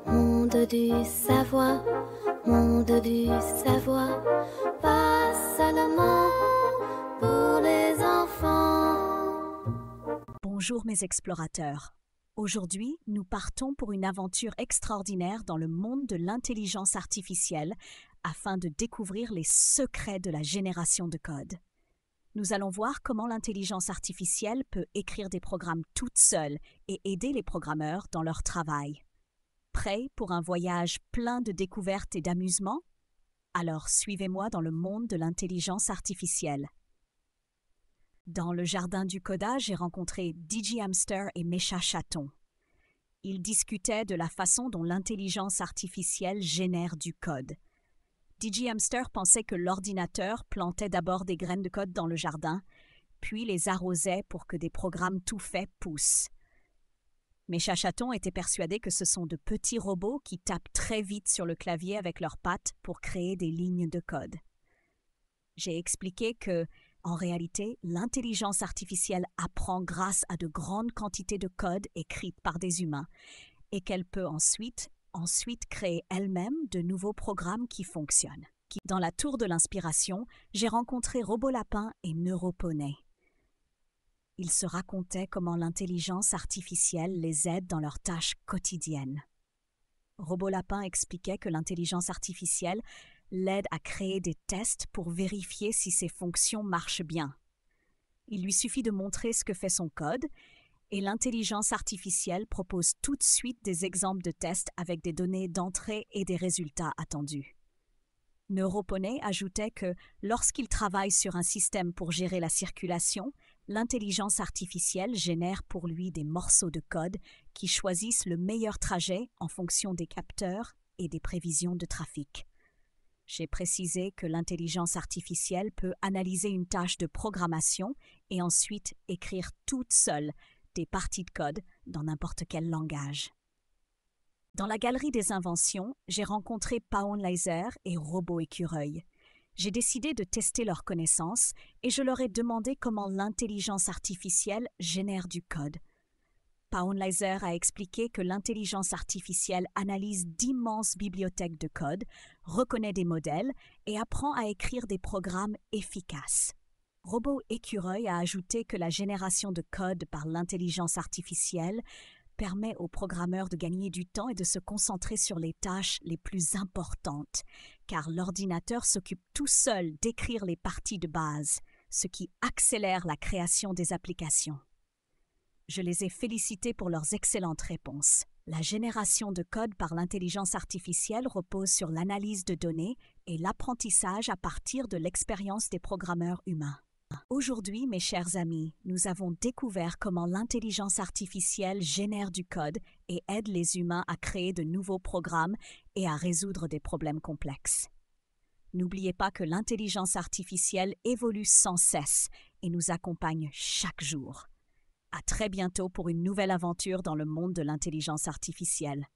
Monde du savoir, monde du savoir, pas seulement pour les enfants. Bonjour mes explorateurs. Aujourd'hui, nous partons pour une aventure extraordinaire dans le monde de l'intelligence artificielle afin de découvrir les secrets de la génération de code. Nous allons voir comment l'intelligence artificielle peut écrire des programmes toute seule et aider les programmeurs dans leur travail. Prêts pour un voyage plein de découvertes et d'amusement? Alors suivez-moi dans le monde de l'intelligence artificielle. Dans le jardin du codage, j'ai rencontré DigiHamster et Mesha Chaton. Ils discutaient de la façon dont l'intelligence artificielle génère du code. DigiHamster pensait que l'ordinateur plantait d'abord des graines de code dans le jardin, puis les arrosait pour que des programmes tout faits poussent. Mesha Chaton était persuadé que ce sont de petits robots qui tapent très vite sur le clavier avec leurs pattes pour créer des lignes de code. J'ai expliqué que, en réalité, l'intelligence artificielle apprend grâce à de grandes quantités de code écrites par des humains et qu'elle peut ensuite créer elle-même de nouveaux programmes qui fonctionnent. Dans la tour de l'inspiration, j'ai rencontré Robolapin et Neuroponey. Ils se racontaient comment l'intelligence artificielle les aide dans leurs tâches quotidiennes. Robolapin expliquait que l'intelligence artificielle l'aide à créer des tests pour vérifier si ses fonctions marchent bien. Il lui suffit de montrer ce que fait son code et l'intelligence artificielle propose tout de suite des exemples de tests avec des données d'entrée et des résultats attendus. Neuroponey ajoutait que lorsqu'il travaille sur un système pour gérer la circulation, l'intelligence artificielle génère pour lui des morceaux de code qui choisissent le meilleur trajet en fonction des capteurs et des prévisions de trafic. J'ai précisé que l'intelligence artificielle peut analyser une tâche de programmation et ensuite écrire toute seule des parties de code dans n'importe quel langage. Dans la galerie des inventions, j'ai rencontré Paon Laser et Robot Écureuil. J'ai décidé de tester leurs connaissances et je leur ai demandé comment l'intelligence artificielle génère du code. Paon Laser a expliqué que l'intelligence artificielle analyse d'immenses bibliothèques de code, reconnaît des modèles et apprend à écrire des programmes efficaces. Robot Écureuil a ajouté que la génération de code par l'intelligence artificielle permet aux programmeurs de gagner du temps et de se concentrer sur les tâches les plus importantes, car l'ordinateur s'occupe tout seul d'écrire les parties de base, ce qui accélère la création des applications. Je les ai félicités pour leurs excellentes réponses. La génération de code par l'intelligence artificielle repose sur l'analyse de données et l'apprentissage à partir de l'expérience des programmeurs humains. Aujourd'hui, mes chers amis, nous avons découvert comment l'intelligence artificielle génère du code et aide les humains à créer de nouveaux programmes et à résoudre des problèmes complexes. N'oubliez pas que l'intelligence artificielle évolue sans cesse et nous accompagne chaque jour. À très bientôt pour une nouvelle aventure dans le monde de l'intelligence artificielle.